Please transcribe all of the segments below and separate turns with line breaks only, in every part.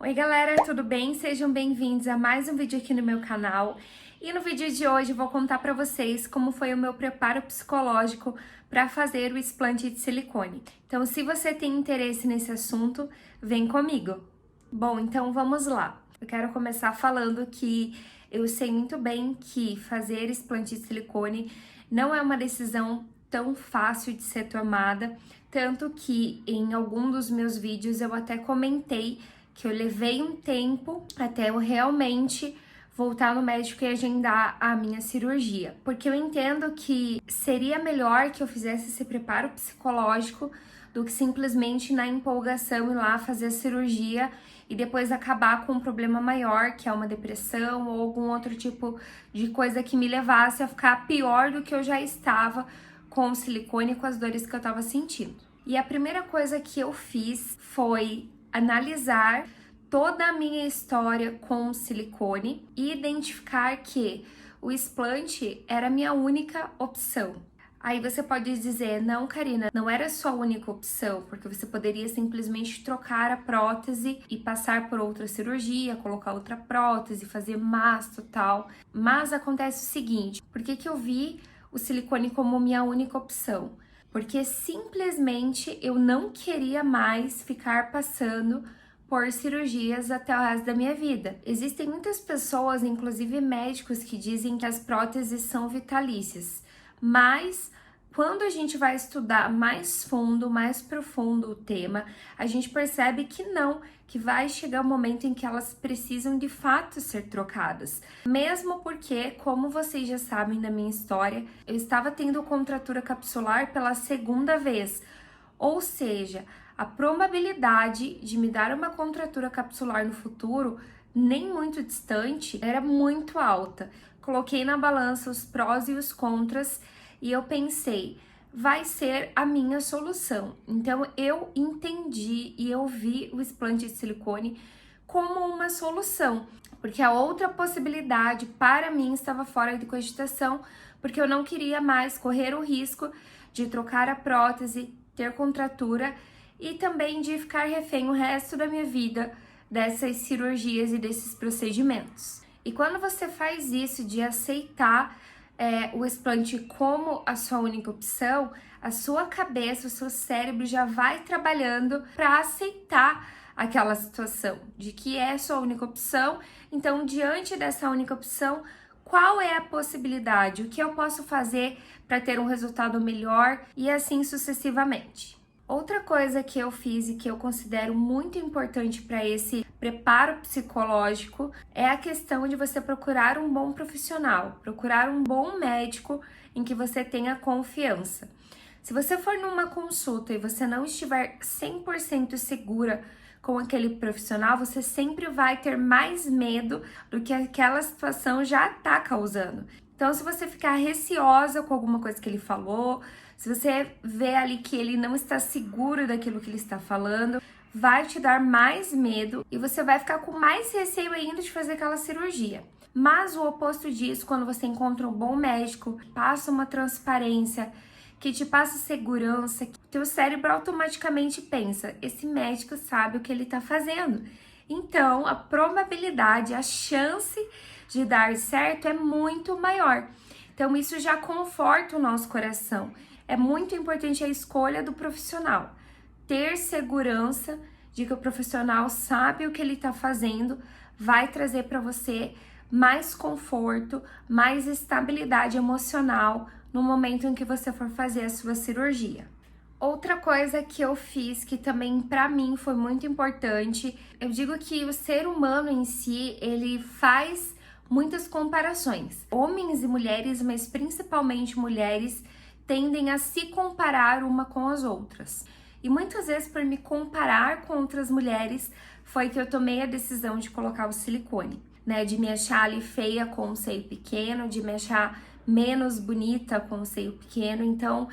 Oi galera, tudo bem? Sejam bem-vindos a mais um vídeo aqui no meu canal. E no vídeo de hoje eu vou contar pra vocês como foi o meu preparo psicológico para fazer o explante de silicone. Então, se você tem interesse nesse assunto, vem comigo. Bom, então vamos lá. Eu quero começar falando que eu sei muito bem que fazer explante de silicone não é uma decisão tão fácil de ser tomada, tanto que em algum dos meus vídeos eu até comentei que eu levei um tempo até eu realmente voltar no médico e agendar a minha cirurgia, porque eu entendo que seria melhor que eu fizesse esse preparo psicológico do que simplesmente na empolgação ir lá fazer a cirurgia e depois acabar com um problema maior, que é uma depressão ou algum outro tipo de coisa que me levasse a ficar pior do que eu já estava com o silicone e com as dores que eu estava sentindo. E a primeira coisa que eu fiz foi analisar toda a minha história com silicone e identificar que o explante era a minha única opção. Aí você pode dizer, não, Karina, não era sua única opção, porque você poderia simplesmente trocar a prótese e passar por outra cirurgia, colocar outra prótese, fazer masto e tal. Mas acontece o seguinte, por que eu vi o silicone como minha única opção? Porque simplesmente eu não queria mais ficar passando por cirurgias até o resto da minha vida. Existem muitas pessoas, inclusive médicos, que dizem que as próteses são vitalícias, mas quando a gente vai estudar mais fundo, mais profundo o tema, a gente percebe que não, que vai chegar o momento em que elas precisam de fato ser trocadas. Mesmo porque, como vocês já sabem da minha história, eu estava tendo contratura capsular pela segunda vez, ou seja, a probabilidade de me dar uma contratura capsular no futuro, nem muito distante, era muito alta. Coloquei na balança os prós e os contras e eu pensei, vai ser a minha solução. Então eu entendi e eu vi o explante de silicone como uma solução, porque a outra possibilidade para mim estava fora de cogitação, porque eu não queria mais correr o risco de trocar a prótese, ter contratura e também de ficar refém o resto da minha vida dessas cirurgias e desses procedimentos. E quando você faz isso de aceitar o explante como a sua única opção, a sua cabeça, o seu cérebro já vai trabalhando para aceitar aquela situação de que é a sua única opção. Então, diante dessa única opção, qual é a possibilidade? O que eu posso fazer para ter um resultado melhor e assim sucessivamente. Outra coisa que eu fiz e que eu considero muito importante para esse preparo psicológico é a questão de você procurar um bom profissional, procurar um bom médico em que você tenha confiança. Se você for numa consulta e você não estiver 100% segura com aquele profissional, você sempre vai ter mais medo do que aquela situação já está causando. Então, se você ficar receosa com alguma coisa que ele falou, se você vê ali que ele não está seguro daquilo que ele está falando, vai te dar mais medo e você vai ficar com mais receio ainda de fazer aquela cirurgia. Mas o oposto disso, quando você encontra um bom médico, passa uma transparência, que te passa segurança, que teu cérebro automaticamente pensa, esse médico sabe o que ele está fazendo. Então, a probabilidade, a chance de dar certo é muito maior. Então, isso já conforta o nosso coração. É muito importante a escolha do profissional. Ter segurança de que o profissional sabe o que ele está fazendo vai trazer para você mais conforto, mais estabilidade emocional no momento em que você for fazer a sua cirurgia. Outra coisa que eu fiz que também para mim foi muito importante, eu digo que o ser humano em si, ele faz muitas comparações. Homens e mulheres, mas principalmente mulheres, tendem a se comparar uma com as outras. E muitas vezes, por me comparar com outras mulheres, foi que eu tomei a decisão de colocar o silicone, né? De me achar ali feia com o seio pequeno, de me achar menos bonita com o seio pequeno. Então,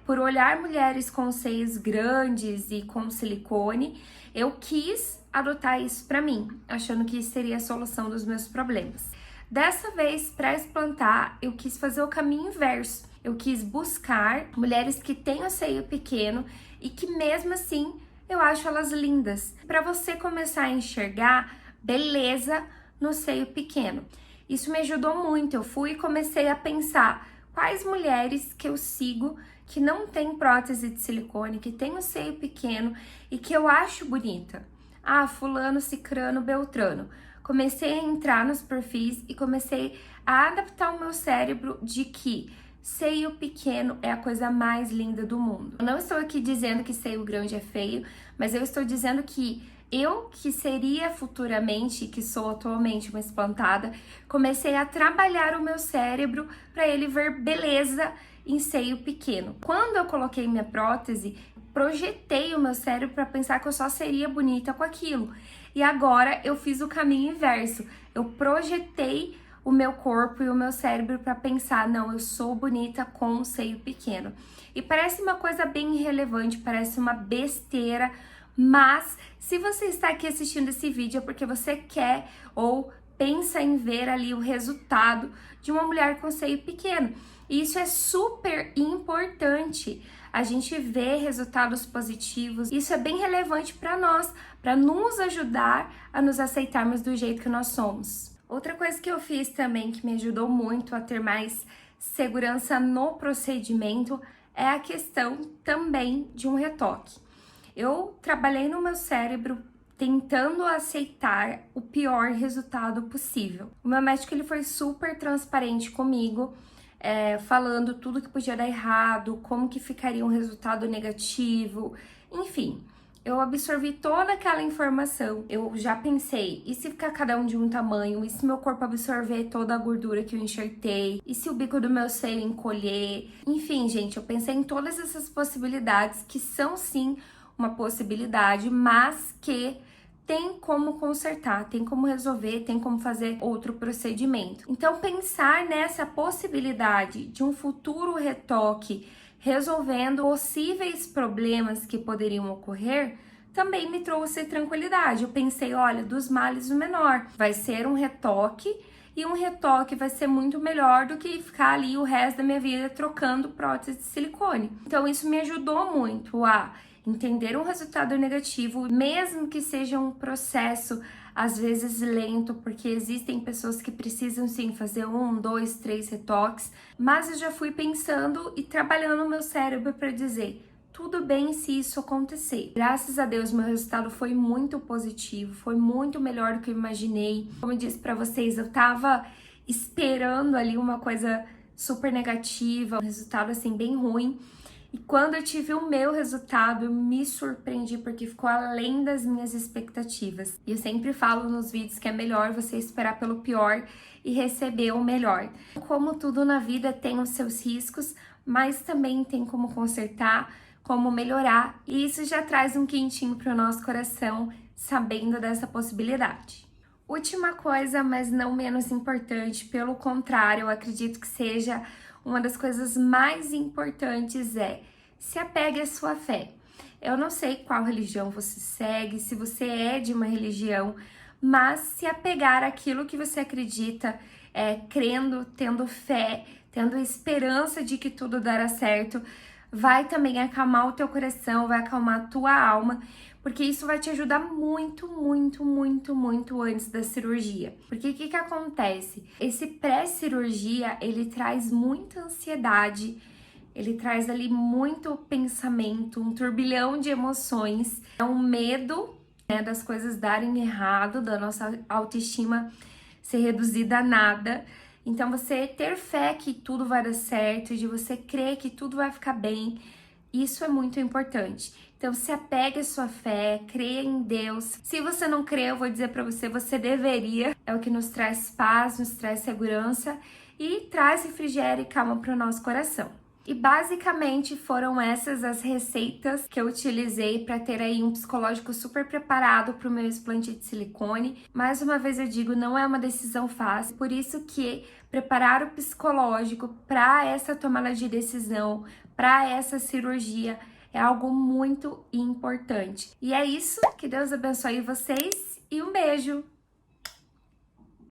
por olhar mulheres com seios grandes e com silicone, eu quis adotar isso para mim, achando que isso seria a solução dos meus problemas. Dessa vez, para explantar, eu quis fazer o caminho inverso. Eu quis buscar mulheres que têm o seio pequeno e que mesmo assim eu acho elas lindas. Para você começar a enxergar beleza no seio pequeno. Isso me ajudou muito. Eu fui e comecei a pensar quais mulheres que eu sigo que não tem prótese de silicone, que tem o seio pequeno e que eu acho bonita. Ah, fulano, cicrano, beltrano. Comecei a entrar nos perfis e comecei a adaptar o meu cérebro de que seio pequeno é a coisa mais linda do mundo. Eu não estou aqui dizendo que seio grande é feio, mas eu estou dizendo que eu, que seria futuramente, que sou atualmente uma espantada, comecei a trabalhar o meu cérebro para ele ver beleza em seio pequeno. Quando eu coloquei minha prótese, projetei o meu cérebro para pensar que eu só seria bonita com aquilo. E agora eu fiz o caminho inverso. Eu projetei o meu corpo e o meu cérebro para pensar, não, eu sou bonita com um seio pequeno. E parece uma coisa bem irrelevante, parece uma besteira, mas se você está aqui assistindo esse vídeo é porque você quer ou pensa em ver ali o resultado de uma mulher com seio pequeno. E isso é super importante. A gente vê resultados positivos. Isso é bem relevante para nós, para nos ajudar a nos aceitarmos do jeito que nós somos. Outra coisa que eu fiz também que me ajudou muito a ter mais segurança no procedimento é a questão também de um retoque. Eu trabalhei no meu cérebro tentando aceitar o pior resultado possível. O meu médico ele foi super transparente comigo, falando tudo que podia dar errado, como que ficaria um resultado negativo, enfim. Eu absorvi toda aquela informação. Eu já pensei, e se ficar cada um de um tamanho? E se meu corpo absorver toda a gordura que eu enxertei? E se o bico do meu seio encolher? Enfim, gente, eu pensei em todas essas possibilidades que são sim uma possibilidade, mas que tem como consertar, tem como resolver, tem como fazer outro procedimento. Então, pensar nessa possibilidade de um futuro retoque resolvendo possíveis problemas que poderiam ocorrer também me trouxe tranquilidade. Eu pensei, olha, dos males o menor. Vai ser um retoque e um retoque vai ser muito melhor do que ficar ali o resto da minha vida trocando prótese de silicone. Então, isso me ajudou muito a entender um resultado negativo, mesmo que seja um processo às vezes lento, porque existem pessoas que precisam sim fazer 1, 2, 3 retoques, mas eu já fui pensando e trabalhando o meu cérebro para dizer, tudo bem se isso acontecer. Graças a Deus, meu resultado foi muito positivo, foi muito melhor do que eu imaginei. Como eu disse para vocês, eu tava esperando ali uma coisa super negativa, um resultado assim bem ruim. E quando eu tive o meu resultado, eu me surpreendi porque ficou além das minhas expectativas. E eu sempre falo nos vídeos que é melhor você esperar pelo pior e receber o melhor. Como tudo na vida tem os seus riscos, mas também tem como consertar, como melhorar. E isso já traz um quentinho para o nosso coração, sabendo dessa possibilidade. Última coisa, mas não menos importante, pelo contrário, eu acredito que seja uma das coisas mais importantes se apegue à sua fé. Eu não sei qual religião você segue, se você é de uma religião, mas se apegar àquilo que você acredita, crendo, tendo fé, tendo esperança de que tudo dará certo, vai também acalmar o teu coração, vai acalmar a tua alma, porque isso vai te ajudar muito, muito, muito, muito antes da cirurgia. Porque o que acontece? Esse pré-cirurgia, ele traz muita ansiedade, ele traz ali muito pensamento, um turbilhão de emoções, é um medo, né, das coisas darem errado, da nossa autoestima ser reduzida a nada. Então, você ter fé que tudo vai dar certo, de você crer que tudo vai ficar bem, isso é muito importante. Então, se apegue à sua fé, creia em Deus. Se você não crê, eu vou dizer para você, você deveria. É o que nos traz paz, nos traz segurança e traz refrigério e calma para o nosso coração. E basicamente foram essas as receitas que eu utilizei para ter aí um psicológico super preparado para o meu explante de silicone. Mais uma vez eu digo, não é uma decisão fácil, por isso que preparar o psicológico para essa tomada de decisão, para essa cirurgia, é algo muito importante. E é isso, que Deus abençoe vocês e um beijo!